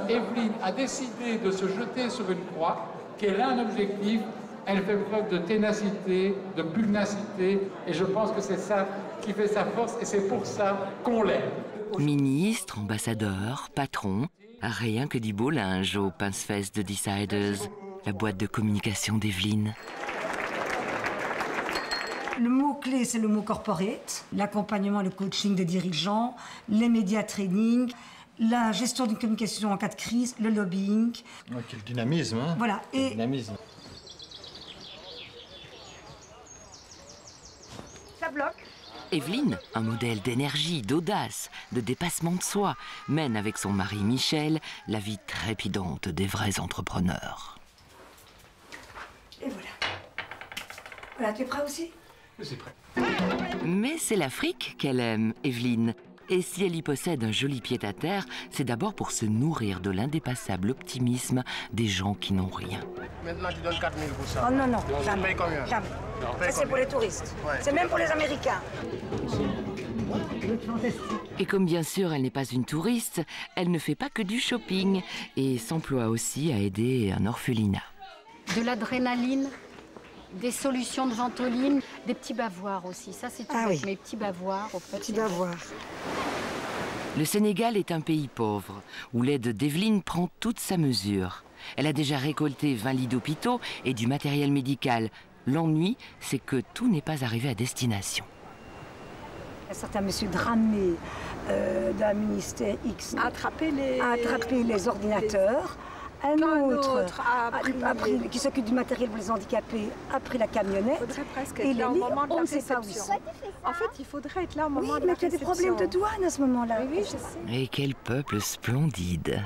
Evelyne a décidé de se jeter sur une croix, qu'elle a un objectif, elle fait preuve de ténacité, de pugnacité, et je pense que c'est ça qui fait sa force, et c'est pour ça qu'on l'aime. Ministre, ambassadeur, patron, rien que du beau linge au pince-fesses de Deciders, la boîte de communication d'Evelyne. Le mot-clé, c'est le mot corporate, l'accompagnement, le coaching des dirigeants, les médias training, la gestion d'une communication en cas de crise, le lobbying. Ouais, quel dynamisme, hein. Voilà. Quel dynamisme. Ça bloque. Evelyne, un modèle d'énergie, d'audace, de dépassement de soi, mène avec son mari Michel la vie trépidante des vrais entrepreneurs. Et voilà. Voilà, tu es prêt aussi? Je suis prêt. Mais c'est l'Afrique qu'elle aime, Evelyne. Et si elle y possède un joli pied-à-terre, c'est d'abord pour se nourrir de l'indépassable optimisme des gens qui n'ont rien. Maintenant, tu donnes 4 000 pour ça. Oh non, non, Tu jamais. payes combien? Jamais. Ça, c'est pour les touristes. Ouais. C'est même pour les Américains. Et comme bien sûr elle n'est pas une touriste, elle ne fait pas que du shopping et s'emploie aussi à aider un orphelinat. De l'adrénaline, des solutions de ventoline, des petits bavoirs aussi. Ça, c'est tout bête, mes petits bavoirs. Petits bavoirs. Le Sénégal est un pays pauvre, où l'aide d'Evelyne prend toute sa mesure. Elle a déjà récolté 20 lits d'hôpitaux et du matériel médical. L'ennui, c'est que tout n'est pas arrivé à destination. Un certain monsieur Dramé d'un ministère X a attrapé les ordinateurs. Un autre qui s'occupe du matériel pour les handicapés a pris la camionnette. Il faudrait presque et être là au moment de la on ne sait pas où ils réception. sont. En fait, il faudrait être là au moment de la mais tu as des problèmes de douane à ce moment-là. Oui, je sais. Et quel peuple splendide!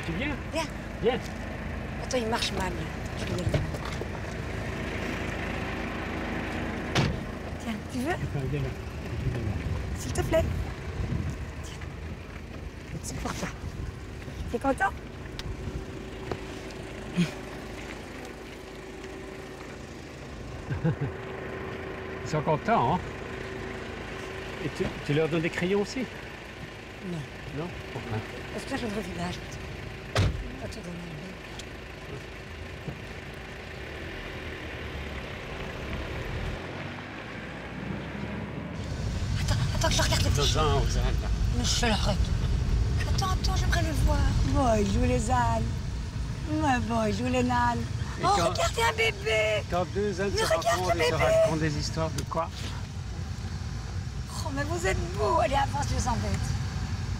Tu viens? Viens. Viens. Attends, il marche mal. Je vais le... Tiens, tu veux? Viens là. S'il te plaît. Tiens. C'est pour toi. T'es content? Ils sont contents, hein? Et tu leur donnes des crayons aussi? Non. Non? Pourquoi? Parce que là, je voudrais village. Pas te donner un peu. Attends, que je regarde les petits. Mais je l'arrête. Attends, j'aimerais le voir. Bon, il joue les ânes. Ouais, bon, il joue les nanes. Oh, regardez un bébé. Quand deux ânes se rencontrent, ils se racontent des histoires de quoi? Oh, mais vous êtes beaux. Allez, avance, je les embête.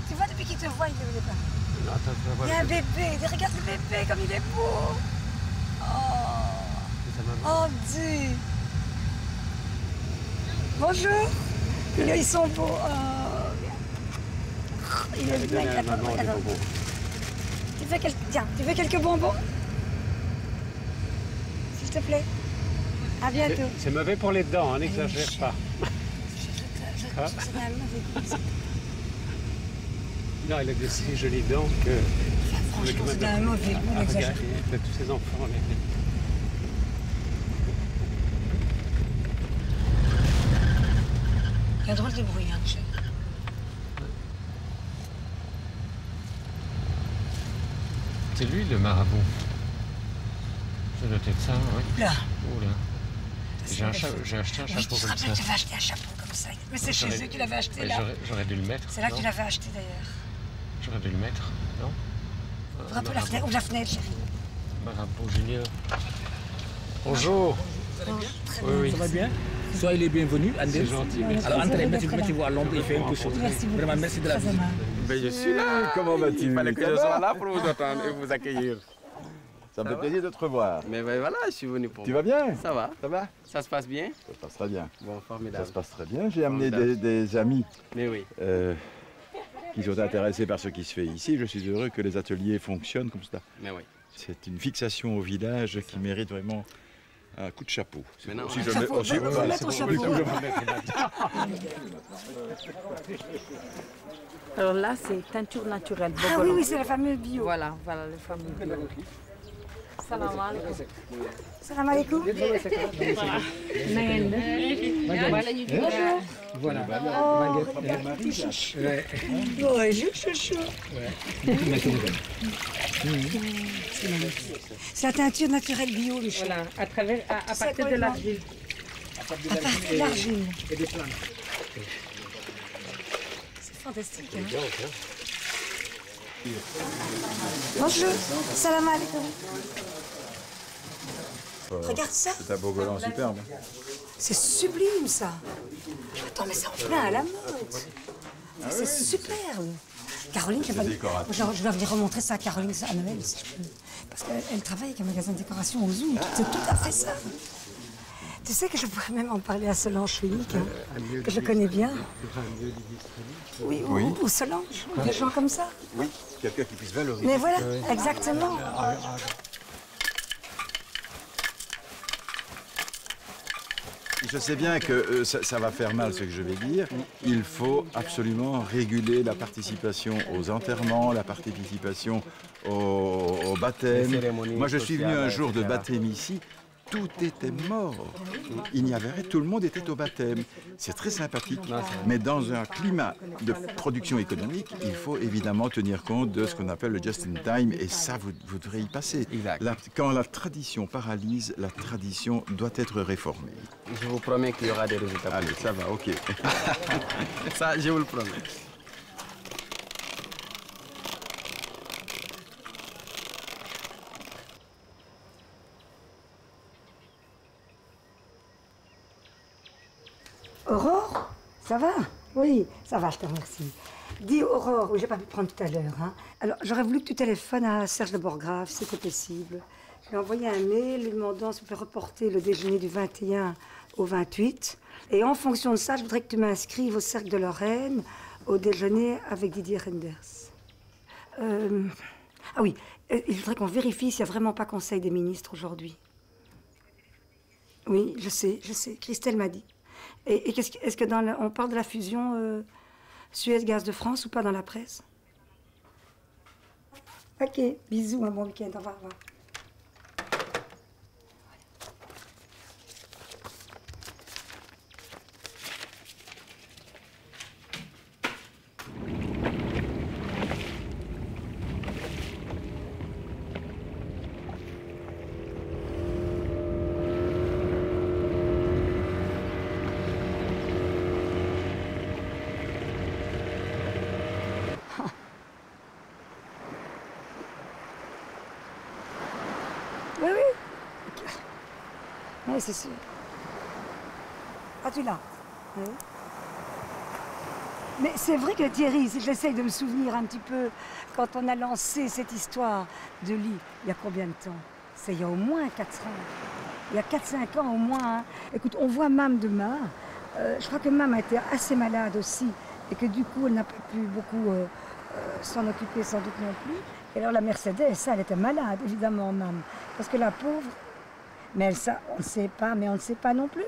Tu vois, depuis qu'il te voit, il ne veut pas. Non, attends, je vais voir. Il y a un bébé. Regarde le bébé, comme il est beau. Oh, Dieu. Bonjour. Ils sont beaux. Oh, il est bien. Tu veux quelques bonbons? S'il te plaît. À bientôt. C'est mauvais pour les dents, hein, n'exagère pas. Non, il a de si jolies dents que... Franchement, c'est un mauvais goût, n'exagère pas. Il a tous ses enfants. Il y a un drôle de bruit, hein, Michel. C'est lui le marabout. J'ai noté ça, oui. Là. Oh là. J'ai acheté un chapeau comme ça. Tu avais acheté un chapeau comme ça. Mais c'est chez eux que tu l'avais acheté, là. J'aurais dû le mettre. C'est là que tu l'avais acheté, d'ailleurs. J'aurais dû le mettre, non? Ouvre un peu la fenêtre, ouvre la fenêtre, chérie. Marabout junior. Bonjour. Vous allez bien? Oui. Ça va bien? Soyez les bienvenus. C'est gentil, merci. Alors entrez, mettez-vous à l'ombre, il fait un peu chaud. Merci beaucoup. Vraiment, merci de la visite. Ben, je suis là. Comment vas-tu? Il fallait que je sois là pour vous attendre et vous accueillir. Ça me fait plaisir de te revoir. Mais ben voilà, je suis venu pour Tu vas bien? Ça va. Ça va? Ça se passe bien? Ça se passe très bien. Bon, formidable. Ça se passe très bien. J'ai amené des amis Mais oui. qui sont intéressés par ce qui se fait ici. Je suis heureux que les ateliers fonctionnent comme ça. Mais oui. C'est une fixation au village qui mérite vraiment un coup de chapeau. Maintenant, si je mets, Alors là, c'est teinture naturelle. Ah oui, oui, c'est la fameuse bio. Voilà, voilà, le fameux bio. Salam alaikum. Salam alaikum. Voilà. Oh, regarde, petit chouchou. Bonjour, chouchou. C'est la teinture naturelle bio, Michel. Voilà, à partir de l'argile. À partir de l'argile. Et des plantes. C'est fantastique. Hein? Bonjour. Salam alaikum. Regarde ça. C'est un beau volant superbe. C'est sublime, ça. Attends, mais c'est en plein à la mode. C'est superbe. Caroline, je dois venir remontrer ça à Caroline à Noël, si je peux. Parce qu'elle travaille avec un magasin de décoration au Zoom. C'est tout à fait ça. Tu sais que je pourrais même en parler à Solange Félix, hein, que je connais bien. Oui, ou Solange, ou des gens comme ça. Oui, quelqu'un qui puisse valoriser. Mais voilà, exactement. Je sais bien que ça va faire mal ce que je vais dire. Il faut absolument réguler la participation aux enterrements, la participation au baptême. Moi, je suis venu un jour de baptême ici. Tout était mort. Il n'y avait rien. Tout le monde était au baptême. C'est très sympathique. Mais dans un climat de production économique, il faut évidemment tenir compte de ce qu'on appelle le just in time. Et ça, vous devrez y passer. Quand la tradition paralyse, la tradition doit être réformée. Je vous promets qu'il y aura des résultats. Allez, ça va, ok. Ça, je vous le promets. Aurore, ça va? Oui, ça va, je te remercie. Dis Aurore, oui, j'ai pas pu prendre tout à l'heure. Hein. Alors, j'aurais voulu que tu téléphones à Serge de Borgrave, si c'était possible. Je lui ai envoyé un mail lui demandant s'il pouvait reporter le déjeuner du 21 au 28. Et en fonction de ça, je voudrais que tu m'inscrives au Cercle de Lorraine, au déjeuner avec Didier Renders. Ah oui, il faudrait qu'on vérifie s'il n'y a vraiment pas Conseil des ministres aujourd'hui. Oui, je sais, Christelle m'a dit. Et est-ce que on parle de la fusion Suez-Gaz de France ou pas dans la presse? Ok, bisous, un bon week-end, au revoir. Oui, oui. Okay. Oui, c'est sûr. Ah, tu l'as? Oui. Mais c'est vrai que Thierry, si j'essaye de me souvenir un petit peu, quand on a lancé cette histoire de lit, il y a combien de temps? C'est il y a au moins 4 ans. Il y a 4-5 ans au moins. Hein. Écoute, on voit Mam demain. Je crois que Mam a été assez malade aussi et que du coup, elle n'a pas pu beaucoup s'en occuper sans doute non plus. Et alors la Mercedes, ça, elle était malade, évidemment, Mam. Parce que la pauvre, mais elle, ça, on ne sait pas, mais on ne sait pas non plus,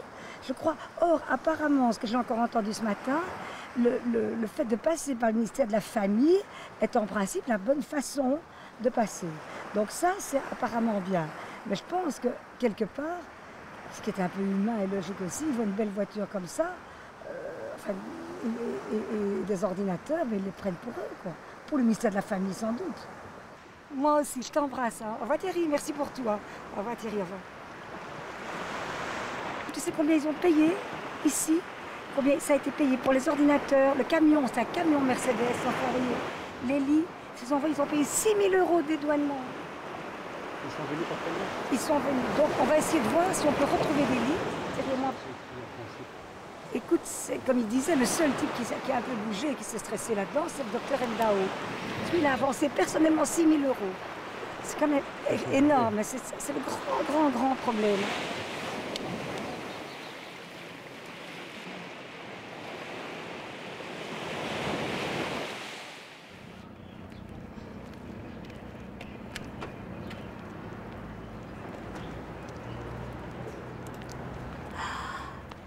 je crois. Or, apparemment, ce que j'ai encore entendu ce matin, le fait de passer par le ministère de la Famille est en principe la bonne façon de passer. Donc ça, c'est apparemment bien. Mais je pense que, quelque part, ce qui est un peu humain et logique aussi, ils voient une belle voiture comme ça, et des ordinateurs, mais ils les prennent pour eux, quoi. Pour le ministère de la Famille, sans doute. Moi aussi, je t'embrasse. Hein. Au revoir Thierry, merci pour toi. Au revoir Thierry, au revoir. Tu sais combien ils ont payé ici? Combien ça a été payé pour les ordinateurs, le camion, c'est un camion Mercedes, les lits, ils ont payé 6 000 € de dédouanement. Ils sont venus pour payer? Ils sont venus. Donc on va essayer de voir si on peut retrouver des lits. C'est vraiment... Écoute, comme il disait, le seul type qui a un peu bougé et qui s'est stressé là-dedans, c'est le docteur Ndao. Lui, il a avancé personnellement 6 000 €. C'est quand même énorme, c'est le grand problème.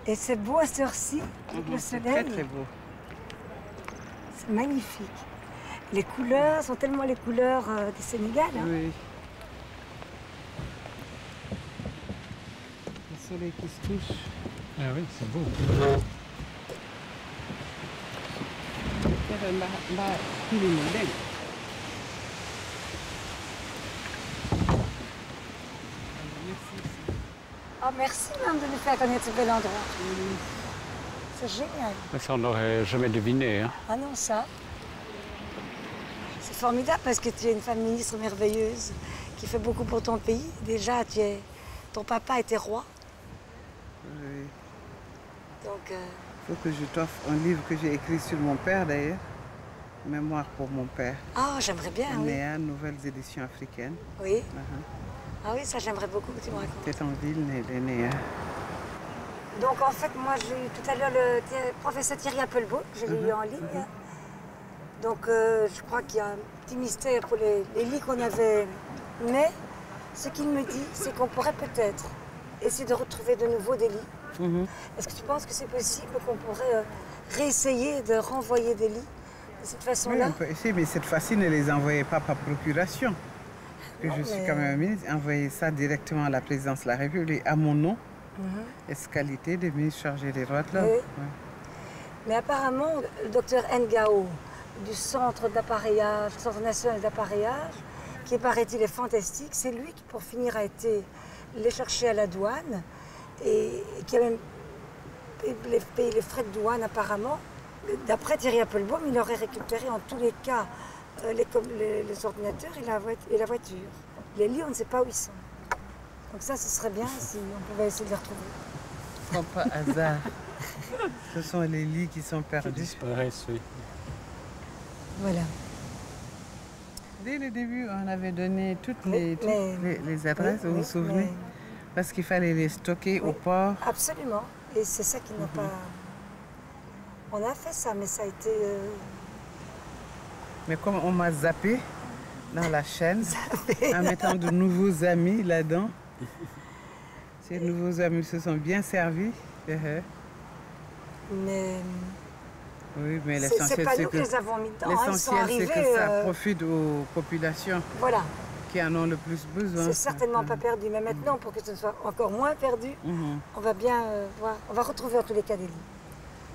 Et c'est beau à cette heure-ci, avec le soleil. Très très beau. C'est magnifique. Les couleurs sont tellement les couleurs du Sénégal. Hein. Oui. Le soleil qui se touche. Ah oui, c'est beau. Oh, merci même de nous faire connaître ce bel endroit. C'est génial. Mais ça, on n'aurait jamais deviné. Hein. Ah non, ça. C'est formidable parce que tu es une femme ministre merveilleuse qui fait beaucoup pour ton pays. Déjà, ton papa était roi. Oui. Donc... Il faut que je t'offre un livre que j'ai écrit sur mon père d'ailleurs. Mémoire pour mon père. Ah, j'aimerais bien, oui. Néa, Nouvelles Éditions Africaines. Oui. Ah oui, ça j'aimerais beaucoup que tu me racontes. C'était en ville de Néa. Donc en fait, moi j'ai eu tout à l'heure le professeur Thierry Appelbault, que je l'ai eu en ligne. Donc je crois qu'il y a un petit mystère pour les lits qu'on avait. Mais ce qu'il me dit, c'est qu'on pourrait peut-être essayer de retrouver de nouveau des lits. Est-ce que tu penses que c'est possible qu'on pourrait réessayer de renvoyer des lits de cette façon-là? Oui, on peut essayer, mais cette fois-ci, ne les envoyez pas par procuration. Que je suis quand même ministre, envoyer ça directement à la présidence de la République, à mon nom, qualité de ministre chargé des droits de l'homme. Oui. Ouais. Mais apparemment, le docteur Ngao, du Centre d'appareillage, Centre national d'appareillage, qui paraît-il est fantastique, c'est lui qui, pour finir, a été les chercher à la douane et qui a même payé les frais de douane apparemment. D'après Thierry Appelbaum, il aurait récupéré en tous les cas les ordinateurs et la voiture. Les lits, on ne sait pas où ils sont. Donc ça, ce serait bien si on pouvait essayer de les retrouver. Non, pas hasard. Ce sont les lits qui sont perdus. Ils disparaissent, oui. Voilà. Dès le début, on avait donné toutes les adresses, vous vous souvenez? Parce qu'il fallait les stocker au port. Absolument. Et c'est ça qui n'a pas... On a fait ça, mais ça a été... Mais comme on m'a zappé dans la chaîne, en mettant de nouveaux amis là-dedans, ces nouveaux amis se sont bien servis. Mais... Oui, mais l'essentiel, c'est pas nous qui les avons mis dedans. L'essentiel, c'est que ça profite aux populations qui en ont le plus besoin. C'est certainement pas perdu, mais maintenant, pour que ce soit encore moins perdu, on va bien voir. On va retrouver en tous les cas des lits.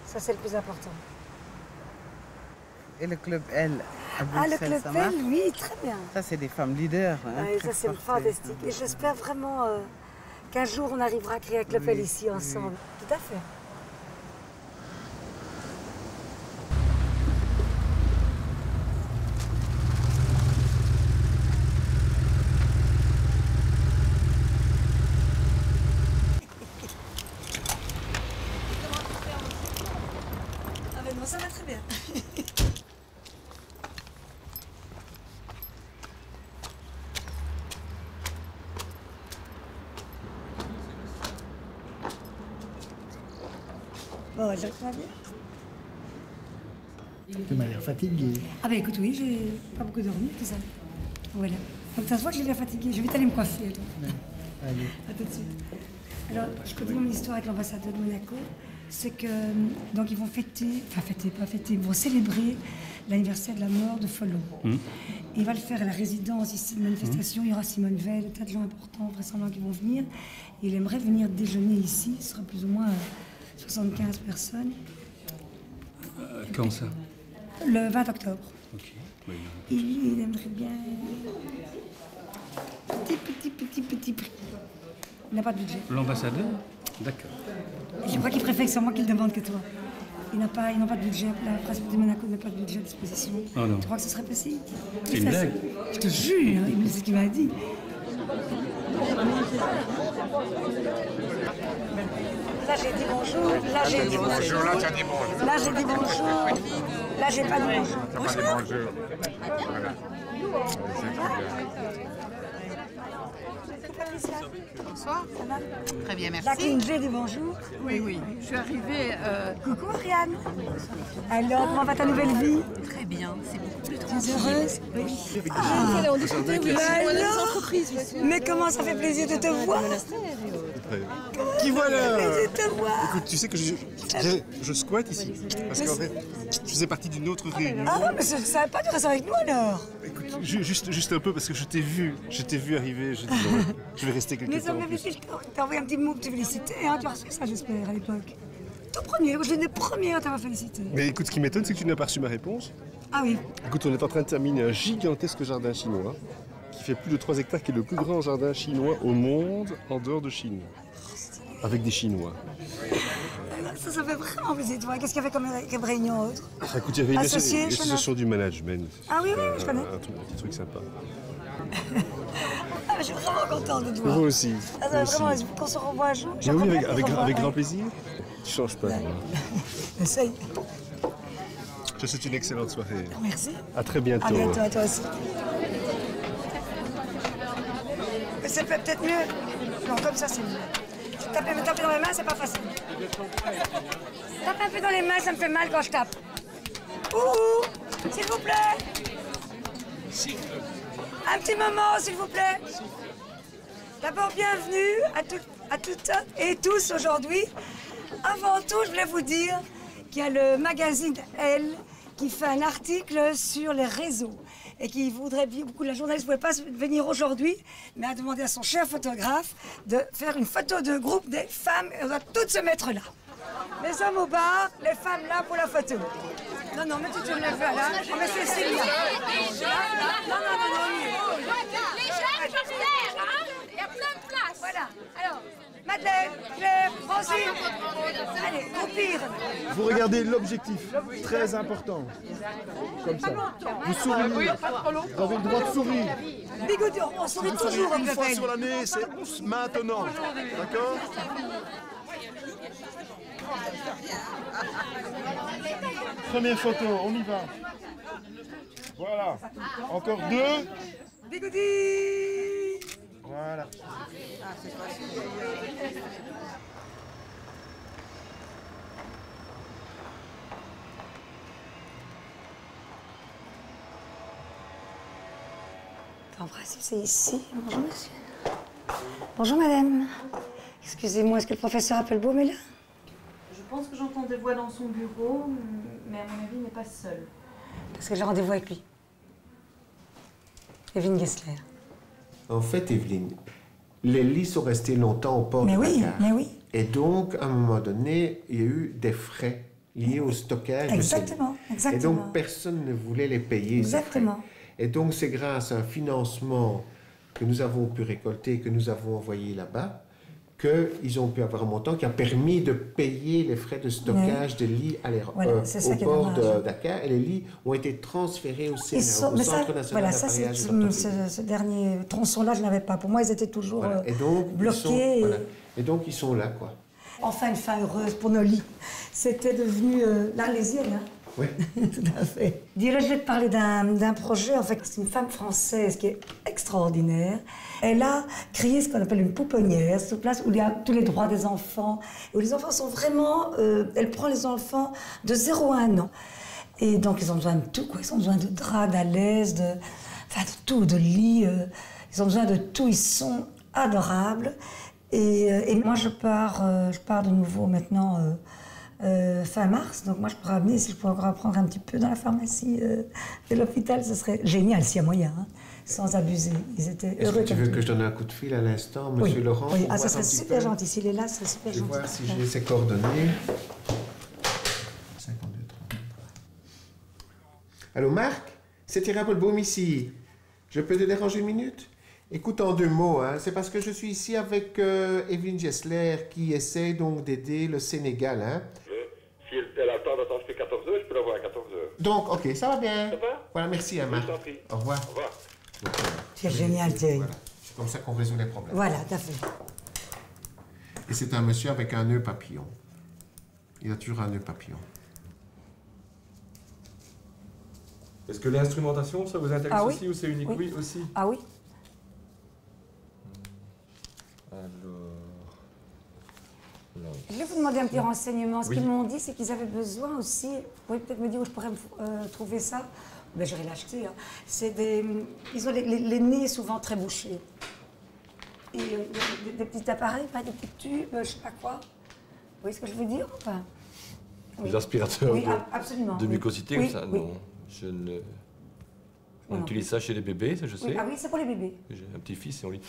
Ça, c'est le plus important. Et le club L à Bruxelles, le club L, oui, très bien. Ça, c'est des femmes leaders. Hein, ça, c'est fantastique. Et j'espère vraiment qu'un jour, on arrivera à créer un club L ici ensemble. Tout à fait. Ça va très bien. Bon, je crois bien. Tu m'as l'air fatiguée. Ah ben écoute, oui, j'ai pas beaucoup dormi, tout ça. Voilà. Donc ça se voit que j'ai l'air fatiguée. Je vais t'aller me coiffer. Ouais. Allez. À tout de suite. Alors, je continue mon histoire avec l'ambassadeur de Monaco. C'est que, donc ils vont ils vont célébrer l'anniversaire de la mort de Follo. Il va le faire à la résidence ici de manifestation. Il y aura Simone Veil, des tas de gens importants, vraisemblablement qui vont venir. Il aimerait venir déjeuner ici. Ce sera plus ou moins 75 personnes. Quand ça? Le 20 octobre. Ok. Oui. Il aimerait bien... Petit prix. Il n'a pas de budget. L'ambassadeur? D'accord. Je crois qu'il préfère que c'est moi qui le demande que toi. Ils n'ont pas de budget. La presse de Monaco n'a pas de budget à disposition. Oh non. Tu crois que ce serait possible? C'est une blague? Je te jure, c'est ce qu'il m'a dit. Là j'ai dit bonjour, là j'ai dit bonjour, là j'ai dit bonjour, là j'ai dit bonjour, là j'ai pas dit bonjour. Bonjour. Voilà. Bonsoir. Ça va? Très bien, merci. Jacqueline, j'ai dit bonjour. Oui, oui. Je suis arrivée... Coucou Ariane. Alors, comment va ta nouvelle vie? Très bien, c'est beaucoup plus Tu tranquille. es heureuse? Oui. On discutait, oui. Mais comment ça fait plaisir de te voir? Qui voilà? De te voir. Écoute, tu sais que je squatte ici. Parce qu'en fait, je faisais partie d'une autre réunion. Ah, mais ça ne savait pas de rester avec nous alors. Écoute, juste un peu parce que je t'ai vu arriver. Je dis, non, je vais rester quelque temps. Mais je t'ai envoyé un petit mot pour te féliciter. Hein. Tu as reçu ça, j'espère, à l'époque. Tout premier, je l'ai des premiers à t'avoir félicité. Mais écoute, ce qui m'étonne, c'est que tu n'as pas reçu ma réponse. Ah oui. Écoute, on est en train de terminer un gigantesque jardin chinois qui fait plus de 3 hectares, qui est le plus grand jardin chinois au monde en dehors de Chine. Avec des Chinois. Ça fait vraiment plaisir, tu vois. Qu'est-ce qu'il y avait comme réunion autre? Écoute, il y avait une association du management. Ah oui, oui, je connais. Un petit truc sympa. Je suis vraiment contente de te voir. Moi aussi. Vraiment, qu'on se revoit un jour. Mais oui, avec grand plaisir. Tu changes pas. Essaye. Je te souhaite une excellente soirée. Merci. À très bientôt. À bientôt, à toi aussi. Mais c'est peut-être mieux. Non, comme ça, c'est mieux. Taper dans les mains, c'est pas facile. Taper un peu dans les mains, ça me fait mal quand je tape. Ouh, s'il vous plaît. Un petit moment, s'il vous plaît. D'abord, bienvenue à toutes et tous aujourd'hui. Avant tout, je voulais vous dire qu'il y a le magazine Elle qui fait un article sur les réseaux et qui voudrait beaucoup, la journaliste ne pouvait pas venir aujourd'hui, mais a demandé à son cher photographe de faire une photo de groupe des femmes et on va toutes se mettre là. Les hommes au bar, les femmes là pour la photo. Non, non, mais tu tournes le feu là. On met Cécile là. Non, les gens peuvent faire, hein? Il y a plein de place. Voilà. Alors, Madeleine, Claire, Francine. Allez, au pire. Vous regardez l'objectif, très important. Comme ça. Vous souriez. Vous avez le droit de sourire. Bigoudi, on sourit toujours. Une fois sur l'année, c'est maintenant. D'accord? Première photo, on y va. Voilà. Encore 2. Bigoudi. Voilà. En principe, c'est ici. Bonjour, monsieur. Bonjour, madame. Excusez-moi, est-ce que le professeur Appelbaum est là? Je pense que j'entends des voix dans son bureau, mais à mon avis, il n'est pas seul. Parce que j'ai rendez-vous avec lui. Evelyne Gessler. En fait, Evelyne, les lits sont restés longtemps au port de Dakar. Mais oui. Et donc, à un moment donné, il y a eu des frais liés au stockage. Exactement, exactement. Et donc, personne ne voulait les payer. Exactement. Et donc, c'est grâce à un financement que nous avons pu récolter, que nous avons envoyé là-bas, qu'ils ont pu avoir un montant qui a permis de payer les frais de stockage des lits au port de Dakar. Et les lits ont été transférés au CNA, au Centre National d'Appareillage et d'Orthopédie. Ce dernier tronçon-là, je ne l'avais pas. Pour moi, ils étaient toujours bloqués. Et donc, ils sont là, quoi. Enfin, une fin heureuse pour nos lits. C'était devenu l'Arlésienne, hein? Oui. Tout à fait. Dis-le, je vais te parler d'un projet. En fait, c'est une femme française qui est extraordinaire. Elle a créé ce qu'on appelle une pouponnière, cette place où il y a tous les droits des enfants, où les enfants sont vraiment... elle prend les enfants de 0 à 1 an. Et donc, ils ont besoin de tout, quoi. Ils ont besoin de draps, d'alaises, de tout, de lits. Ils ont besoin de tout. Ils sont adorables. Et moi, je pars de nouveau maintenant... fin mars, donc moi je pourrais amener, si je pourrais encore apprendre un petit peu dans la pharmacie de l'hôpital, ce serait génial s'il y a moyen, hein, sans abuser. Ils étaient heureux. Est-ce que tu veux que je donne un coup de fil à l'instant, monsieur Laurent? Oui, ça serait super gentil. S'il est là, ce serait super gentil. Je vais voir si j'ai ses coordonnées. 52 33. Allô, Marc? C'est Thierry Appelbaum ici. Je peux te déranger une minute? Écoute, en 2 mots, hein, c'est parce que je suis ici avec Evelyne Gessler qui essaie donc d'aider le Sénégal. Hein. Si elle a le temps d'attendre jusqu'à 14h, je peux la voir à 14h. Donc, ok, ça va bien. Ça va? Voilà, merci, hein, Marc. Je t'en prie. Au revoir. Au revoir. C'est génial, Thierry. Voilà. comme ça qu'on résout les problèmes. Voilà, tout à fait. Et c'est un monsieur avec un nœud papillon. Il a toujours un nœud papillon. Est-ce que l'instrumentation, ça vous intéresse oui. aussi ou c'est unique? Oui, aussi. Ah oui. Je vais vous demander un petit renseignement. Ce qu'ils m'ont dit, c'est qu'ils avaient besoin aussi, vous pouvez peut-être me dire où je pourrais trouver ça, ben, j'irai l'acheter. Hein. C'est ils ont les nez souvent très bouchés. Et des petits appareils, pas des petits tubes, je sais pas quoi. Vous voyez ce que je veux dire? Enfin, Des aspirateurs de mucosité oui, comme ça? Oui. Non, je ne... On utilise ça chez les bébés, ça je sais. Oui. Ah oui, c'est pour les bébés. J'ai un petit-fils et on lui...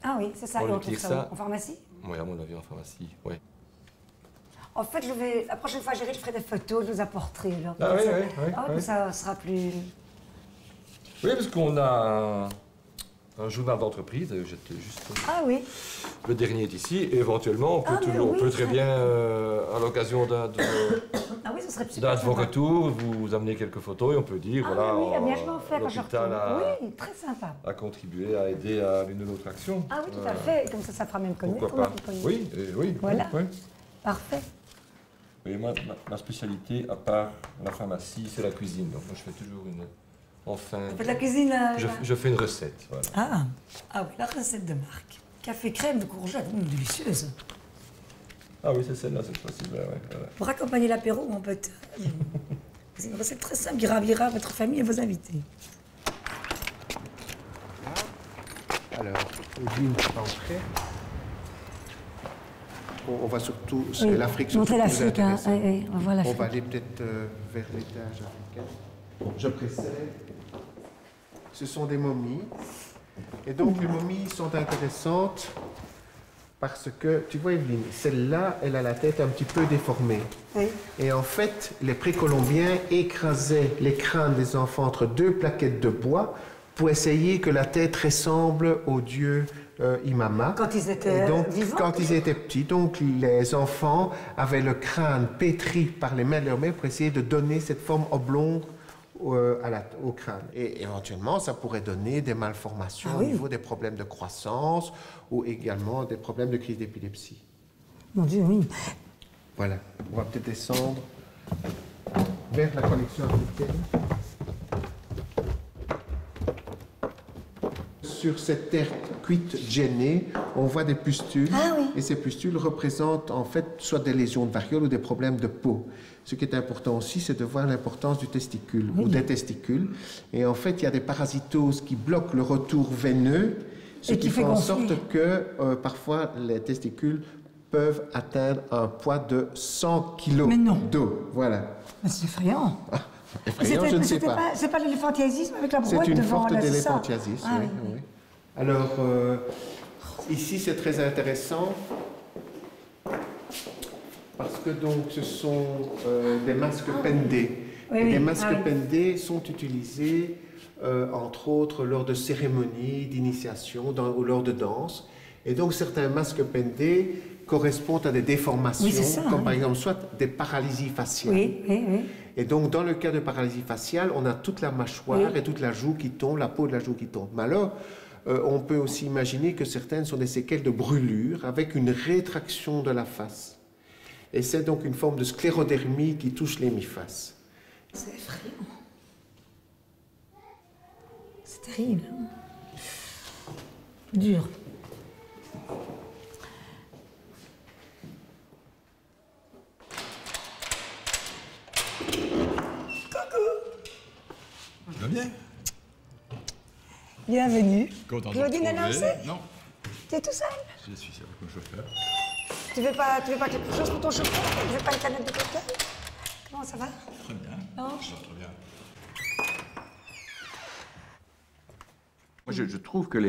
Ah oui, c'est ça. On et on utilise trouve ça ça en pharmacie? Oui, à mon avis, en pharmacie, oui. En fait, la prochaine fois, je ferai des photos, je vous apporterai. Là, ah oui, oui. Ça sera plus... Oui, parce qu'on a un journal d'entreprise, j'étais juste... Ah oui. Le dernier est ici, et éventuellement, on peut très bien, à l'occasion d'un de vos retours, vous amener quelques photos et on peut dire, voilà, l'hôpital a contribué à aider à l'une ou l'autre action. Ah oui, tout à fait, comme ça fera même connaître. Pourquoi pas? Oui, oui. Voilà, oui. Parfait. Oui, moi, ma spécialité, à part la pharmacie, c'est la cuisine. Donc moi, je fais toujours une... Enfin... Vous faites la cuisine je fais une recette, voilà. Ah oui, la recette de Marc. Café crème de courgettes, délicieuse. Ah oui, c'est celle-là, cette fois-ci. Ouais, voilà. Pour accompagner l'apéro ou en peut-être. C'est une recette très simple qui ravira votre famille et vos invités. Alors, Evelyne est entrée. On va surtout, c'est l'Afrique surtout. Montrer l'Afrique, hein. On va aller peut-être vers l'étage africain. Je précède. Ce sont des momies. Et donc les momies sont intéressantes parce que, tu vois Evelyne, celle-là, elle a la tête un petit peu déformée. Oui. Et en fait, les précolombiens écrasaient les crânes des enfants entre deux plaquettes de bois pour essayer que la tête ressemble au dieu Imama. Quand ils étaient vivants? Quand ils étaient petits. Donc les enfants avaient le crâne pétri par les mains de leur mère pour essayer de donner cette forme oblongue au crâne. Et éventuellement, ça pourrait donner des malformations au niveau des problèmes de croissance ou également des problèmes de crise d'épilepsie. Mon Dieu, oui. Voilà. On va peut-être descendre vers la collection africaine. Sur cette terre cuite gênée, on voit des pustules. Ah oui. Et ces pustules représentent en fait soit des lésions de variole ou des problèmes de peau. Ce qui est important aussi, c'est de voir l'importance du testicule ou des testicules. Et en fait, il y a des parasitoses qui bloquent le retour veineux, ce qui fait en sorte que parfois les testicules peuvent atteindre un poids de 100 kg d'eau. Voilà. Mais c'est effrayant. Effrayant, je ne sais pas. C'est pas l'éléphantiasisme avec la brouette devant? C'est une forme d'éléphantiasisme, ah, oui. Alors, ici, c'est très intéressant parce que donc, ce sont des masques pendés. Les masques pendés sont utilisés, entre autres, lors de cérémonies d'initiation ou lors de danse. Et donc, certains masques pendés correspondent à des déformations, comme par exemple soit des paralysies faciales. Et donc, dans le cas de paralysie faciale, on a toute la mâchoire et toute la joue qui tombe, la peau de la joue qui tombe. Mais alors, on peut aussi imaginer que certaines sont des séquelles de brûlure avec une rétraction de la face. Et c'est donc une forme de sclérodermie qui touche l'hémiface. C'est effrayant. C'est terrible. Dur. Ça va bien? Bienvenue. Content de Claudine te Annoncé? retrouver. Non. Tu es tout seul? Je suis avec mon chauffeur. Tu veux pas quelque chose pour ton chauffeur? Tu veux pas une canette de cocktail? Comment ça va? Très bien. Non? Je très bien. Moi, je trouve que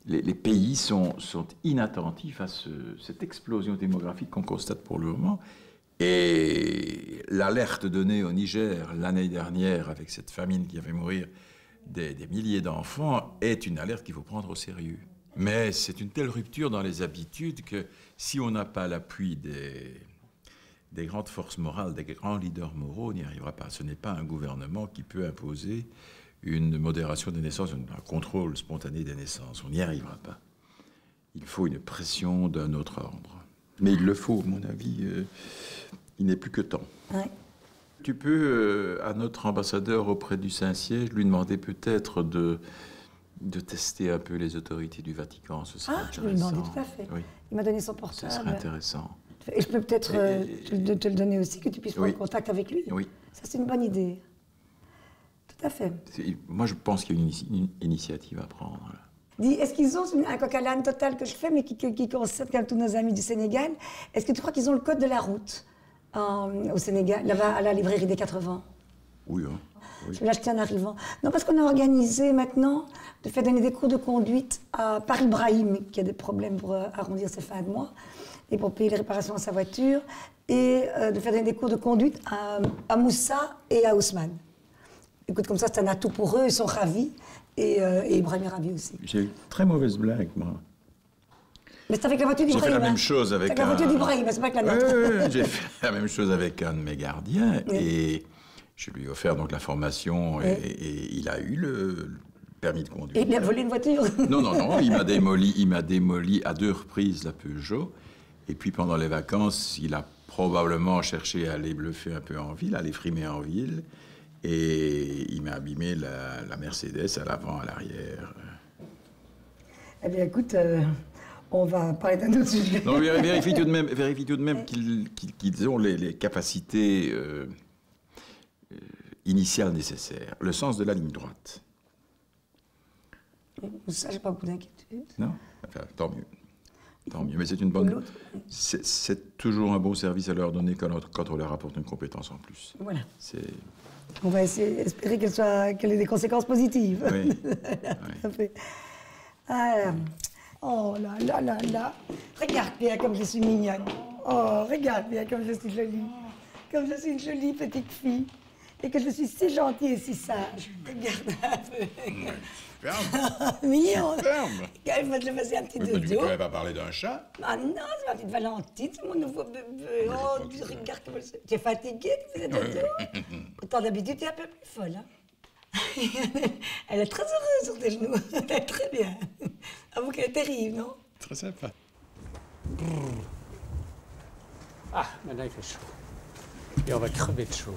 les pays sont inattentifs à cette explosion démographique qu'on constate pour le moment. Et l'alerte donnée au Niger l'année dernière avec cette famine qui a fait mourir des milliers d'enfants est une alerte qu'il faut prendre au sérieux. Mais c'est une telle rupture dans les habitudes que si on n'a pas l'appui des grandes forces morales, des grands leaders moraux, on n'y arrivera pas. Ce n'est pas un gouvernement qui peut imposer une modération des naissances, un contrôle spontané des naissances. On n'y arrivera pas. Il faut une pression d'un autre ordre. Mais il le faut, à mon avis. Il n'est plus que temps. Ouais. Tu peux, à notre ambassadeur auprès du Saint-Siège, lui demander peut-être de tester un peu les autorités du Vatican. Ce serait intéressant. Je lui ai demandé, tout à fait. Oui. Il m'a donné son portable. Ce serait intéressant. Et je peux peut-être te le donner aussi, que tu puisses prendre contact avec lui. Oui. Ça, c'est une bonne idée. Tout à fait. Moi, je pense qu'il y a une initiative à prendre. Dis, est-ce qu'ils ont un coq à l'âne total que je fais, mais qui concerne comme tous nos amis du Sénégal? Est-ce que tu crois qu'ils ont le code de la route au Sénégal, là-bas à la librairie des 80? Oui, hein. Oui. Je vais l'acheter en arrivant. Non, parce qu'on a organisé maintenant de faire donner des cours de conduite par Ibrahim, qui a des problèmes pour arrondir ses fins de mois, et pour payer les réparations à sa voiture, et de faire donner des cours de conduite à Moussa et à Ousmane. Écoute, comme ça, c'est un atout pour eux, ils sont ravis, et Ibrahim est ravi aussi. J'ai une très mauvaise blague, moi. Mais c'est avec la voiture d'Ibrahim. J'ai fait la même chose avec la voiture d'Ibrahim, c'est pas que la nôtre. J'ai fait la même chose avec un de mes gardiens, et je lui ai offert donc la formation, et il a eu le permis de conduire. Et il a volé une voiture? Non, il m'a démoli à 2 reprises la Peugeot, et puis pendant les vacances, il a probablement cherché à aller bluffer un peu en ville, à aller frimer en ville, et il m'a abîmé la Mercedes à l'avant, à l'arrière. Eh bien, écoute, on va parler d'un autre sujet. Non, vérifie tout de même qu'ils ont les capacités initiales nécessaires, le sens de la ligne droite. Ça, j'ai pas beaucoup d'inquiétude. Non, enfin, tant mieux. Tant mieux, mais c'est une bonne. C'est toujours un bon service à leur donner quand on leur apporte une compétence en plus. Voilà. On va espérer qu'elle ait des conséquences positives. Oui. Tout à fait. Oh là là là là. Regarde bien comme je suis mignonne. Oh, regarde bien comme je suis jolie. Comme je suis une jolie petite fille. Et que je suis si gentille et si sage. Regarde un peu. Ferme. Mignon. Ferme. Je me faisais un petit dodo. Tu ne pouvais pas parler d'un chat? Ah non, c'est ma petite Valentine, c'est mon nouveau bébé. Oh, regarde comment tu es fatiguée, tu faisais dodo. Pourtant, d'habitude, tu es un peu plus folle. Hein? Elle est très heureuse sur tes genoux. Elle est très bien. Avoue qu'elle est terrible, non? Très sympa. Ah, maintenant il fait chaud. Et on va crever de chaud.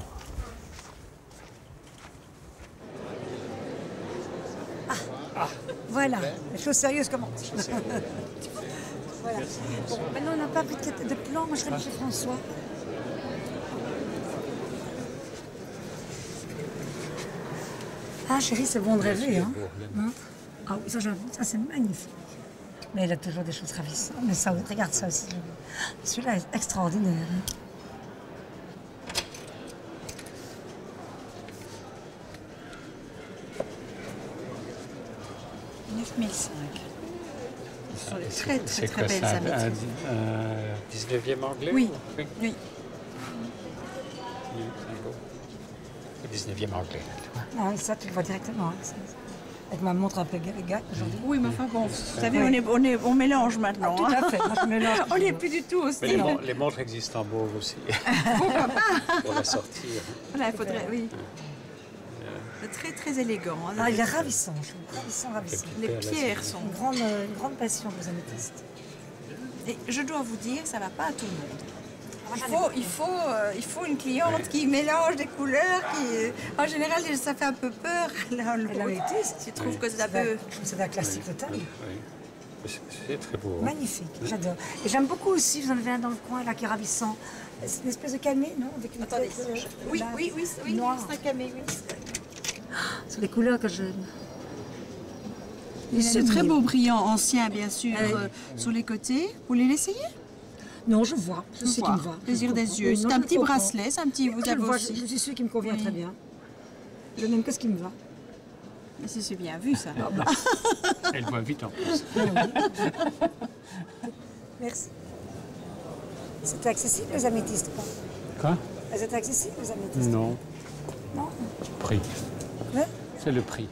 Voilà, les choses sérieuses commencent. Voilà. Bon, maintenant, on n'a pas pris de plan. Moi, je serai chez François. Ah, chérie, c'est bon de rêver, hein? Ah oui, ça, c'est magnifique. Mais il a toujours des choses ravissantes. Mais ça, regarde ça aussi. Celui-là est extraordinaire. Hein? Très, très, très belles améthystes. Un 19e anglais? Oui. Oui. Oui. Le 19e anglais. Ah, ça, tu le vois directement. Hein. Avec ma montre un peu gâte aujourd'hui. Oui, mais enfin bon, vous savez, on mélange maintenant. Ah, tout à fait, moi, je mélange. On n'est plus du tout au style. Mais les montres existent en mauve aussi. Pourquoi pas? Pour la sortir. Voilà, il faudrait, oui. C'est très, très élégant. Hein, il est ravissant, je trouve. Ravissant, ravissant. Les pierres sont... Une grande passion pour les améthystes. Et je dois vous dire, ça ne va pas à tout le monde. Il faut une cliente qui mélange des couleurs, en général, ça fait un peu peur. L'améthyste, je trouve que ça peut... C'est un classique total. Oui. C'est très beau. Magnifique, j'adore. Et j'aime beaucoup aussi, vous en avez un dans le coin là qui est ravissant. C'est une espèce de camé, non? Avec une Attendez, tête, oui, noire. c'est un camé, oui. C'est les couleurs que j'aime. C'est très beau brillant ancien, bien sûr, sur les côtés. Vous voulez l'essayer? Non, je vois. C'est ce qui me va. Plaisir des yeux. C'est un petit bracelet, c'est un petit... Vous avez aussi. Je suis sûre qu'il me convient très bien. Je n'aime que ce qui me va. C'est bien vu, ça. Elle voit vite en plus. Merci. C'était accessible, les améthystes, pas? Quoi? Elles étaient accessibles, les améthystes? Non. Non? Prix. Ouais? C'est le prix.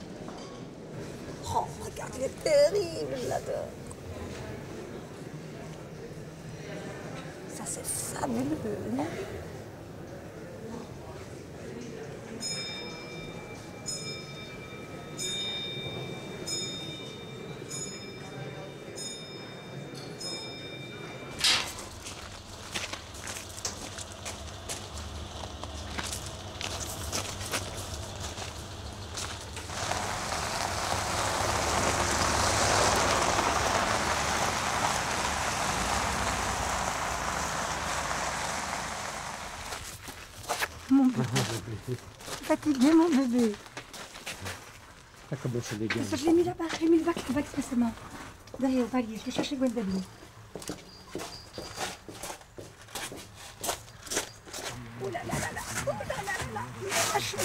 Oh, regarde, il est terrible, je l'adore. Ça, c'est fabuleux, non? Fatigué, mon bébé. Pas comme le Sénégal. Je l'ai mis là-bas, je l'ai mis là-bas expressément. Derrière, au palier, je vais chercher Gwendoline. Oh là là là là, oh là là là là, ma chérie.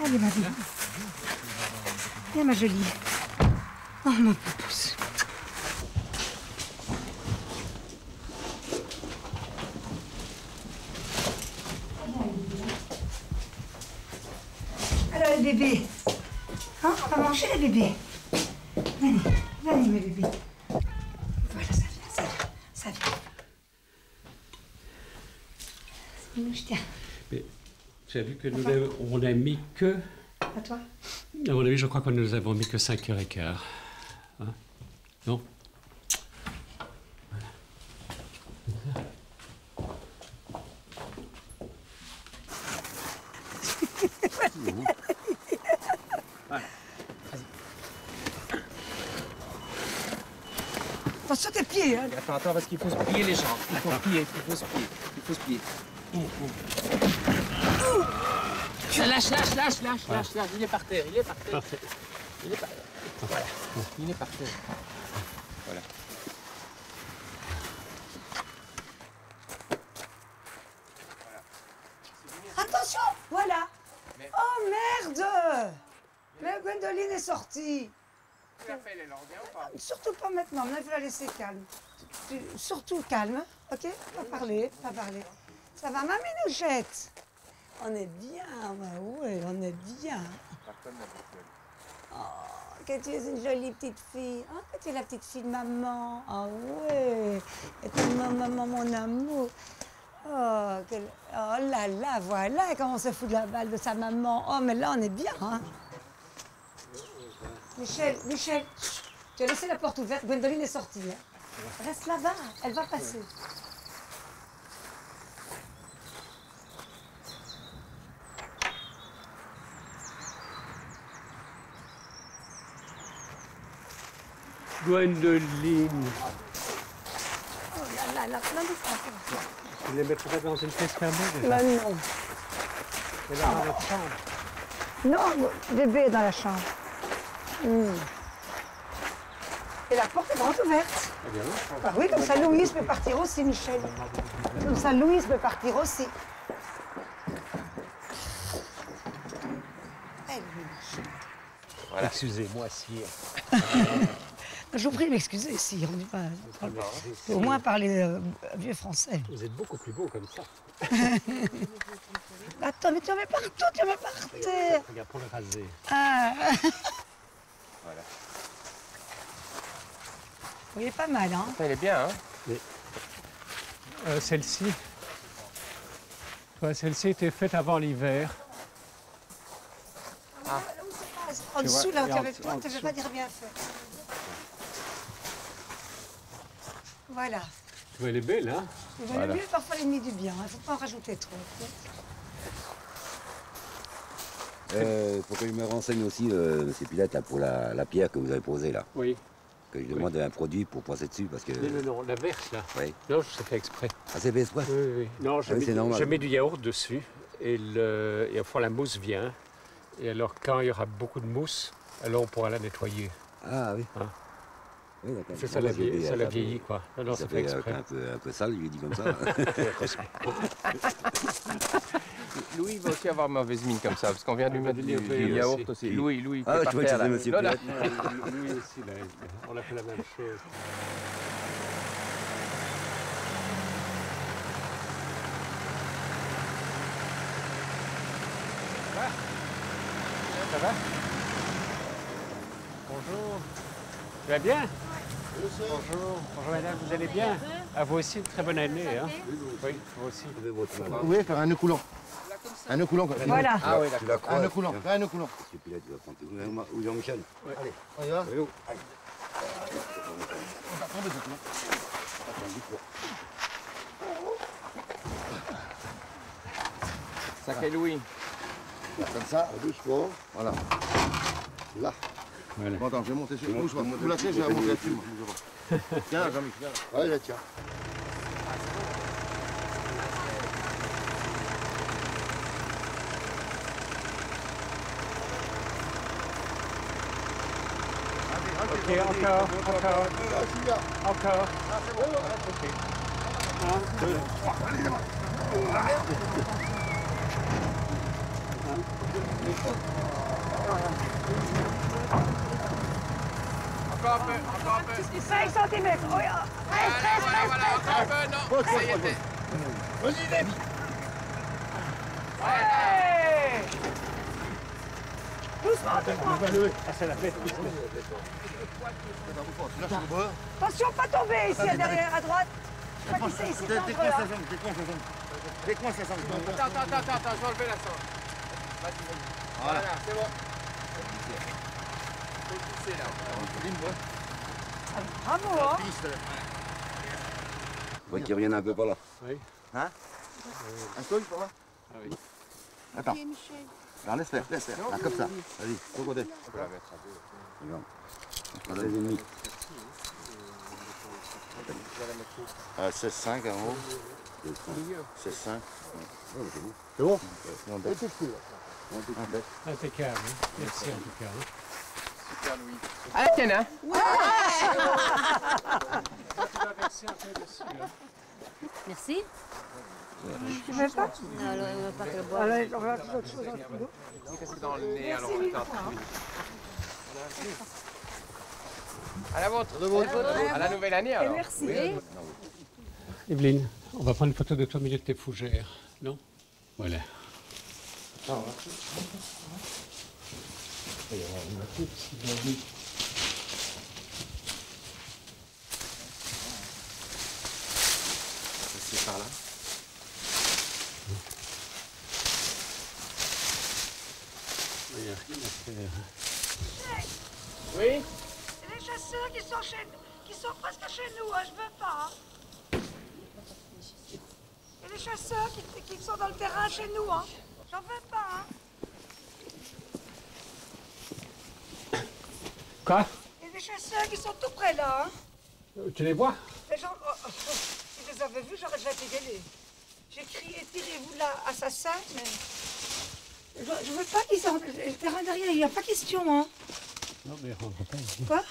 Allez, ma vie. Viens, ma jolie. Oh, mon pouce. Alors, les bébés. Hein, on va manger, les bébés. Venez, venez, mes bébés. Voilà, ça vient, ça vient, ça vient. Je tiens. Mais tu as vu que on n'a mis que... À toi? À mon avis, je crois que nous avons mis que 5h15. Hein? Non? Attention tes pieds, hein. Attends, parce qu'il faut se plier les jambes. Il faut se plier, il faut se plier. Lâche, il est par terre, Parfait. Il est par terre. Voilà, il est par terre. Voilà. Attention, voilà. Oh merde. Mais Gwendoline est sortie. Tu l'as fait les langues ou pas? Surtout pas maintenant, maintenant il faut la laisser calme. Surtout calme, ok? Pas parler, pas parler. Ça va, ma minouchette? On est bien, ouais, on est bien. Oh, que tu es une jolie petite fille. Oh, que tu es la petite fille de maman. Ah ouais. Et ta maman, mon amour. Oh, oh là là, voilà comment on se fout de la balle de sa maman. Oh, mais là, on est bien, hein? Michel, tu as laissé la porte ouverte. Gwendoline est sortie. Hein? Reste là-bas, elle va passer. Gwendoline. Oh là là, plein de choses. Tu les mettrais dans une pièce fermée déjà? Là, non. Et là, dans notre chambre? Non, bébé est dans la chambre. Et la porte est grande ouverte. Ah oui, comme ça Louise peut partir aussi, Michel. Comme ça Louise peut partir aussi. Voilà. Excusez-moi, sire. Je vous prie de m'excuser, sire. On dit pas. Au moins parler vieux français. Vous êtes beaucoup plus beau comme ça. Attends, mais tu en mets partout, tu en mets par terre. Regarde, pour le raser. Ah. Voilà. Il est pas mal, hein? Ça, il est bien, hein? Mais, celle-ci, celle-ci était faite avant l'hiver. Ah. En dessous, là, tu n'avais pas dire bien fait. Voilà. Tu vois, elle est belle, hein? Voilà. Le mieux, parfois, l'ennemi du bien. Il ne faut pas en rajouter trop. Faut que je me renseigne aussi, M. Pilate, pour la pierre que vous avez posée là. Oui. Que je demande un produit pour passer dessus parce que... Non, la verte là. Oui. Non, je l'ai fait exprès. Ah, c'est fait exprès? Oui. Non, je mets du yaourt dessus et enfin la mousse vient. Et alors quand il y aura beaucoup de mousse, alors on pourra la nettoyer. Ah oui. Hein? Oui, d'accord. Ça la vieillit quoi. Non, ça fait exprès. Un peu sale, je lui dis comme ça. Louis va aussi avoir mauvaise mine comme ça, parce qu'on vient de lui mettre du yaourt aussi. Louis, ah, je vois que c'est monsieur Pilate. Louis aussi, là, on a fait la même chose. Ça va? Bonjour. Tu vas bien? Bonjour. Bonjour madame, vous allez bien? À vous aussi, une très bonne année. Hein? Oui, vous aussi. Vous pouvez faire un nœud coulant. Un nœud coulant. Voilà. Ah oui, d'accord. Un nœud coulant. Un nœud coulant. Monsieur Pilate, tu vas prendre où Jean-Michel? Ouais. Allez, on y va? Allez. Sacré Louis. Comme ça, doucement. Voilà. Là. Voilà. Bon, attends, je vais monter sur le mouchoir. Vous lâchez, je vais monter là-dessus. Tiens, Jean-Michel. Allez, là, tiens. Ok, encore. Encore. Ok. 1, 2, 3. Encore un peu. 5 cm. Voilà, encore un peu, non. Ça y est, fait. Vas-y, Dave. Ouais. Doucement. Ah, c'est la fête. Attention, pas tomber ici, derrière, à droite. Je crois qu'il c'est ici. Décoince sa jambe. Décoince sa jambe. Attends, je vais enlever la sangle. Voilà, c'est bon. Faut pousser là. Bravo, hein. Faut qu'il revienne un peu par là. Oui. Hein? Un seul, par là? Ah oui. Attends. Alors laisse faire. Là, comme ça. Vas-y, au côté. On peut la mettre à deux. On a les ennemis. 16,5 en haut. 16,5. C'est bon? Non, bête. Impeccable. Merci en tout cas. Super Louis. Ah, tiens, hein? Tu vas verser un peu dessus. Merci. Tu veux pas? Non, on va pas le boire. Alors, on va faire autre chose dans le frigo. C'est dans le nez, alors on est en train de... À la vôtre. À la nouvelle année, alors. Merci. Evelyne, on va prendre une photo de toi au milieu de tes fougères, non? Voilà. Il va y avoir une petite C'est par là. Il n'y a rien à faire. Oui? C'est les chasseurs qui sont presque chez nous, hein, je veux pas. Hein. Et les chasseurs qui sont dans le terrain chez nous, hein. J'en veux pas, hein. Quoi? Et les chasseurs qui sont tout près là, hein. Tu les vois? Les gens, si je les avais vus, j'aurais déjà été gênée. J'ai crié, tirez-vous là, assassin, mais... Je veux pas qu'ils sortent. Le terrain derrière, il n'y a pas question, hein. Non, mais ils ne rentrent pas ici. Quoi?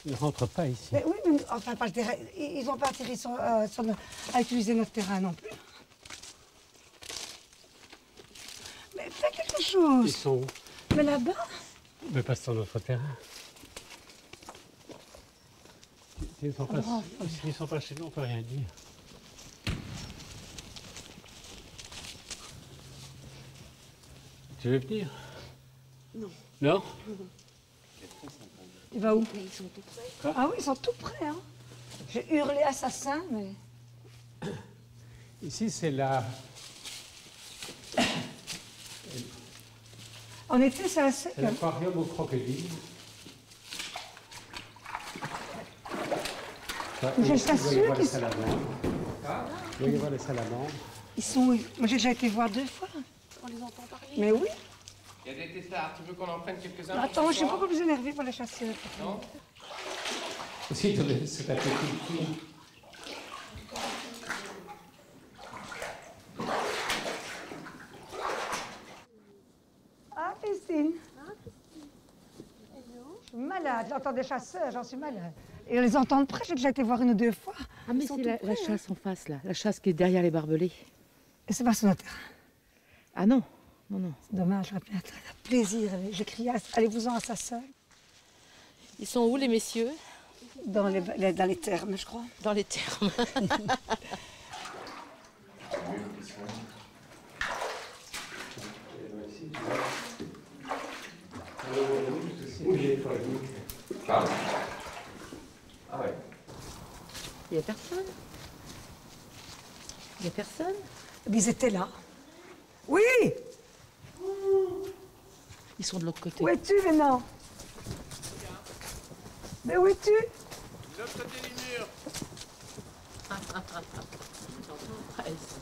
Ils ne rentrent pas ici. Mais oui, mais enfin, pas le terrain. Ils n'ont pas atterri à utiliser notre terrain non plus. Mais fais quelque chose. Ils sont où? Mais là-bas. Mais pas sur notre terrain. S'ils ne sont pas chez nous, on ne peut rien dire. Tu veux venir? Non. Non? Il va où? Mais ils sont tout près. Quoi? Ah oui, ils sont tout près, hein. J'ai hurlé assassin, mais... Ici, c'est la... En été, c'est assez... C'est l'aquarium aux crocodiles. J'ai le chasseur qui... Il va y avoir les salamandres. Ils sont où? Moi, j'ai déjà été voir 2 fois. On les entend parler. Mais oui. Il y a des tessards, tu veux qu'on en prenne quelques-uns? Attends, je suis beaucoup plus énervée pour les chasseurs. Non? Si, c'est ta petite fille. Ah, Christine. Je suis malade. J'entends des chasseurs, j'en suis malade. Et on les entend de près, j'ai déjà été voir 1 ou 2 fois. Ah, mais c'est la chasse en face, là. La chasse qui est derrière les barbelés. Et c'est pas sur notre terrain. Ah non, non, non. C'est dommage, j'aurais pu être un plaisir. J'ai crié, allez-vous-en à sa sœur. Ils sont où, les messieurs? Dans les thermes, je crois. Dans les thermes. Ah ouais. Il n'y a personne? Il n'y a personne? Mais ils étaient là. Oui! Ils sont de l'autre côté. Où es-tu, maintenant? Mais où es-tu? De l'autre côté du mur.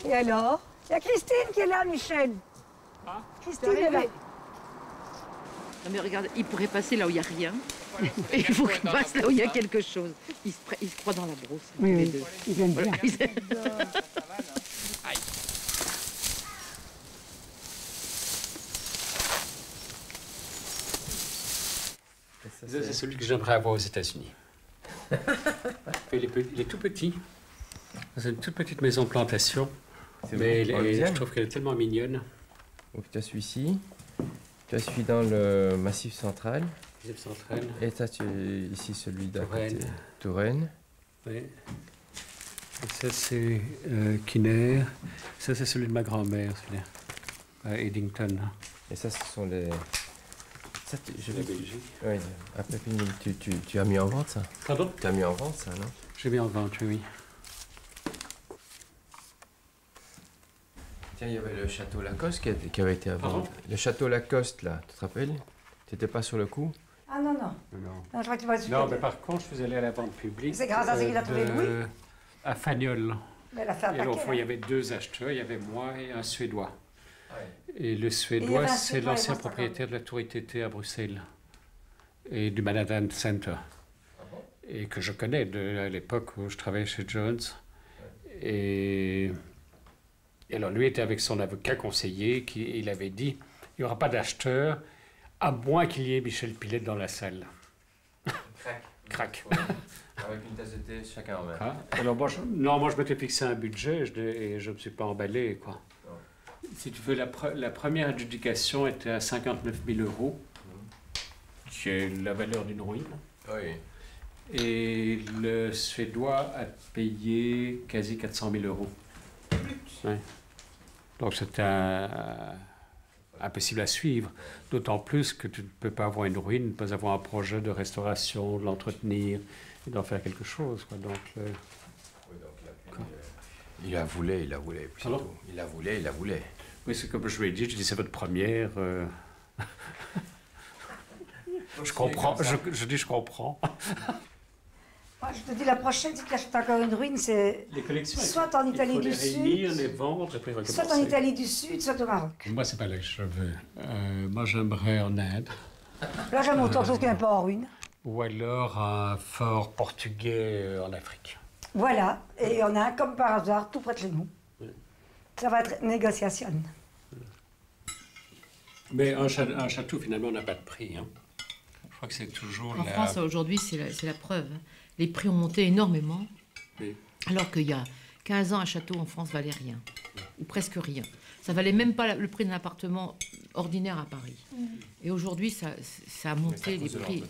Et alors? Il y a Christine qui est là, Michel. Ah, Christine est là. Non mais regarde, il pourrait passer là où il n'y a rien. Et il faut qu'il passe là où il y a quelque chose. Ils se croient dans la brousse. Oui, les oui. deux. Ils aiment bien. Aïe. C'est celui que j'aimerais avoir aux États-Unis. il est tout petit. C'est une toute petite maison plantation. Mais je trouve qu'elle est tellement mignonne. Donc tu as celui-ci. Tu as celui dans le Massif central. Massif central. Et tu as ici celui d'à côté. Touraine. Oui. Et ça c'est Kinner. Ça c'est celui de ma grand-mère, celui-là. À Eddington. Et ça ce sont les... Ça, la Belgique. Oui, après tu as mis en vente ça? Pardon? Tu as mis en vente ça, non? J'ai mis en vente, oui. Tiens, il y avait le château Lacoste qui avait été à vendre. Le château Lacoste, là, tu te rappelles? Tu n'étais pas sur le coup? Ah non, non. Non, je crois que tu vas non, mais par contre, je faisais aller à la vente publique. C'est grâce à ça qu'il a trouvé Louis? À Fagnol. Mais elle a fait un paquet, il y avait 2 acheteurs, il y avait moi et un Suédois. Et le Suédois, c'est l'ancien propriétaire de la Tour ITT à Bruxelles et du Manhattan Center. Et que je connais à l'époque où je travaillais chez Jones. Et alors lui était avec son avocat conseiller, il avait dit il n'y aura pas d'acheteur à moins qu'il y ait Michel Pilet dans la salle. Crac. Avec une tasse de thé chacun en main. Ah, alors moi, je m'étais fixé un budget et je ne me suis pas emballé, quoi. Si tu veux, la première adjudication était à 59 000 €, qui est la valeur d'une ruine. Oui. Et le Suédois a payé quasi 400 000 €. Oui. Donc c'était impossible à suivre, d'autant plus que tu ne peux pas avoir une ruine, ne pas avoir un projet de restauration, de l'entretenir et d'en faire quelque chose, quoi. Donc, il la voulait, plutôt. Il la voulait. Oui, c'est comme je lui ai dit, c'est votre première. Je comprends, je dis je comprends. Moi, je te dis, la prochaine, si tu achètes encore une ruine, c'est soit en Italie du Sud, les vendre, et puis soit en Italie du Sud, soit au Maroc. Moi, c'est pas là que je veux. Moi, j'aimerais en Inde. Là, j'aime autant chose qui n'est pas en ruine. Ou alors un fort portugais en Afrique. Voilà, et on a un comme par hasard, tout près de chez nous. Oui. Ça va être négociation. Mais un château, finalement, n'a pas de prix. Hein. Je crois que c'est toujours en France, aujourd'hui, c'est la preuve. Les prix ont monté énormément, oui. Alors qu'il y a 15 ans, un château en France valait rien, ou presque rien. Ça valait même pas le prix d'un appartement ordinaire à Paris. Et aujourd'hui, ça a monté les prix.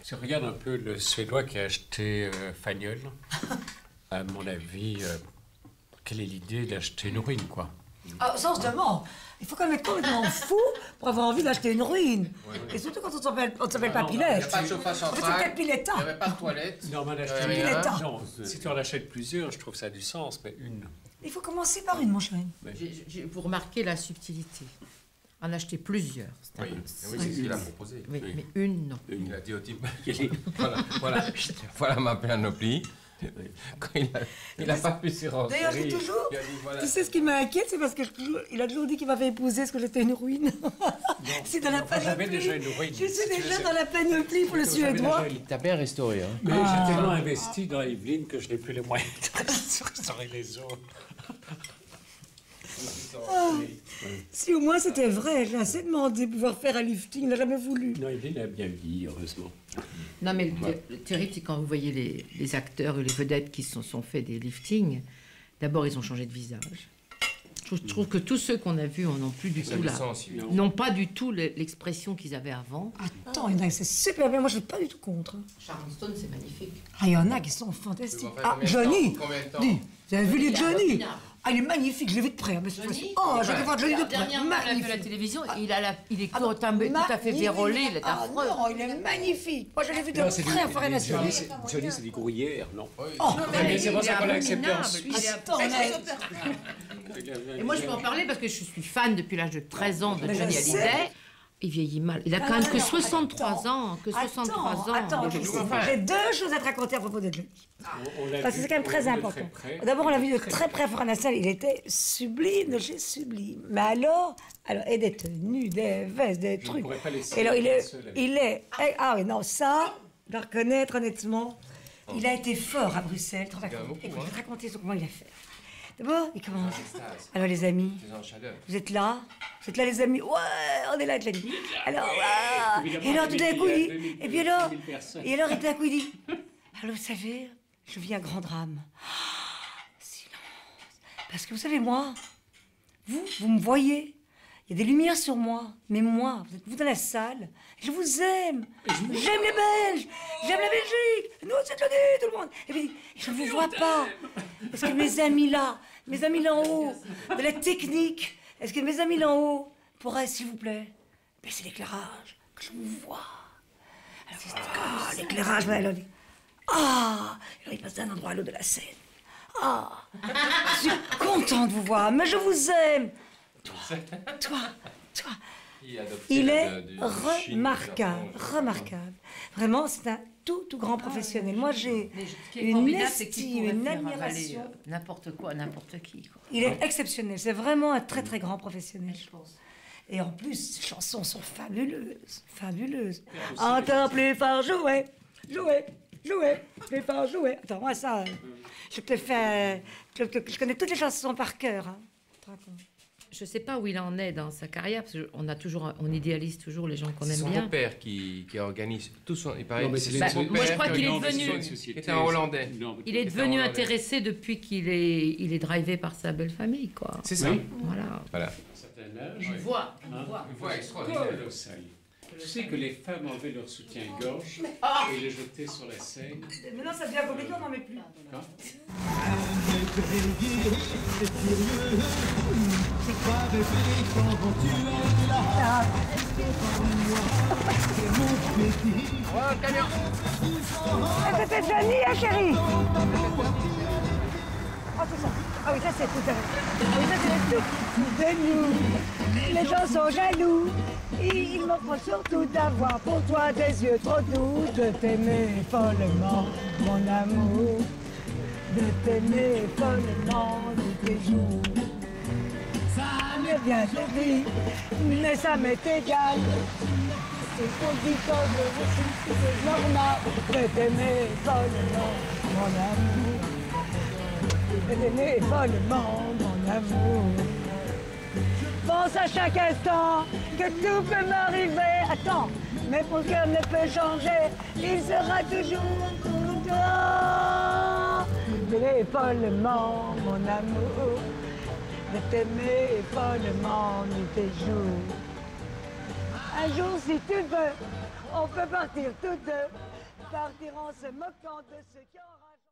Si on regarde un peu le Suédois qui a acheté Fagnol, à mon avis, quelle est l'idée d'acheter une ruine, quoi? Ah, ça, on se demande. Il faut quand même être complètement fou pour avoir envie d'acheter une ruine. Ouais. Et surtout quand on ne s'appelle pas Pilette. Il n'y a pas de chauffage central. C'est Piletta. Il n'y avait pas de toilette. Non, si tu en achètes plusieurs, je trouve que ça a du sens, mais une. Il faut commencer par une, mon chéri. Vous remarquez la subtilité. En acheter plusieurs. Oui, c'est ce qu'il a proposé. Oui, mais une, non. Il a dit au type, voilà ma panoplie. Quand il n'a pas pu s'y rendre. D'ailleurs, je dis toujours, tu sais ce qui m'inquiète, c'est parce qu'il a toujours dit qu'il m'avait épousé parce que j'étais une ruine. C'est dans la panoplie. J'avais déjà une ruine. Je suis déjà dans la panoplie pour le Suédois. T'as bien restauré, hein. Mais j'ai tellement investi dans Yveline que je n'ai plus les moyens de restaurer les autres. Si au moins c'était vrai, j'ai assez demandé de pouvoir faire un lifting, il n'a jamais voulu. Non, il a bien vieilli, heureusement. Non, mais le terrible, c'est quand vous voyez les acteurs ou les vedettes qui se sont fait des liftings, d'abord ils ont changé de visage. Je trouve que tous ceux qu'on a vus n'ont plus du tout n'ont pas du tout l'expression qu'ils avaient avant. Attends, il y en a, c'est super bien, moi je ne suis pas du tout contre. Sharon Stone, c'est magnifique. Ah, il y en a qui sont fantastiques. Ah, Johnny, dis, vous avez vu les Johnny? Ah, il est magnifique, je l'ai vu de près. Oh, j'ai vu voir Johnny de près. Dernièrement, on l'a vu à la télévision, il est tout à fait vérolé, il est affreux. Non, il est magnifique. Moi, je l'ai vu de près à Forêt Nationale. Johnny, c'est des gruyères, non? Oh, mais c'est pour ça qu'on l'a accepté en Suisse. Et moi, je peux en parler parce que je suis fan depuis l'âge de 13 ans de Johnny Hallyday. Il vieillit mal. Il a quand même que 63 ans. Attends, j'ai deux choses à te raconter à propos de Johnny. Parce que c'est quand même très important. D'abord, on l'a vu de très près à Forêt Nationale. Il était sublime de chez sublime. Mais alors, et des tenues, des vestes, des trucs. Et alors, il est. Ah oui, non, ça, je dois reconnaître honnêtement, il a été fort à Bruxelles. Et je vais te raconter comment il a fait. D'abord, il commence. Alors les amis, vous êtes là? Vous êtes là les amis? Ouais, on est là les amis. Alors, et alors tout d'un coup, il dit, et puis alors, et tout d'un coup, il dit, alors vous savez, je vis un grand drame. Silence. Parce que vous savez, moi, vous me voyez, il y a des lumières sur moi, mais moi, vous êtes vous dans la salle, je vous aime. J'aime les Belges, j'aime la Belgique. Nous, c'est le tout le monde. Et puis, je ne vous vois pas. Est-ce que mes amis là en haut, de la technique, est-ce que mes amis là en haut pourraient, s'il vous plaît, baisser l'éclairage, que je vous vois. Alors, l'éclairage, alors, alors il passe d'un endroit à l'autre de la scène. Je suis content de vous voir, mais je vous aime. Toi. Il est remarquable. Vraiment, c'est un tout grand professionnel. Moi, j'ai une estime, une admiration. N'importe quoi, n'importe qui. Il est exceptionnel. C'est vraiment un très grand professionnel, je pense. Et en plus, ces chansons sont fabuleuses. Entends plus fort jouer, plus fort jouer. Attends, moi ça, je te fais, je connais toutes les chansons par cœur. Hein. Je ne sais pas où il en est dans sa carrière, parce qu'on idéalise toujours les gens qu'on aime bien. C'est son père qui organise tout son... Il paraît moi, je crois qu'il est devenu... C'est un Hollandais. Il est devenu intéressé depuis qu'il est drivé par sa belle famille, quoi. C'est ça. Oui. Voilà. Une voix extraordinaire. Tu sais que les femmes enlevaient leur soutien-gorge et les jetaient sur la scène. Maintenant, ça devient compliqué, on n'en met plus. C'était Johnny, hein, chérie? Oh, c'est ça. Ah oui, ça c'est tout à fait. Ah oui, ça c'est tout de nous. Les gens sont jaloux. Ils m'offrent surtout d'avoir pour toi des yeux trop doux, de t'aimer follement, mon amour, de t'aimer follement de tes jours. Ça me vient de vie, mais ça m'est égal. C'est pour dire que c'est normal de t'aimer follement, mon amour, de t'aimer follement, mon amour. Pense à chaque instant que tout peut m'arriver. Attends, mais mon cœur ne peut changer. Il sera toujours pour toi. T'aimer follement, mon amour. De t'aimer follement nuit et jour. Un jour, si tu veux, on peut partir tous deux. Partir en se moquant de ceux qui enragent.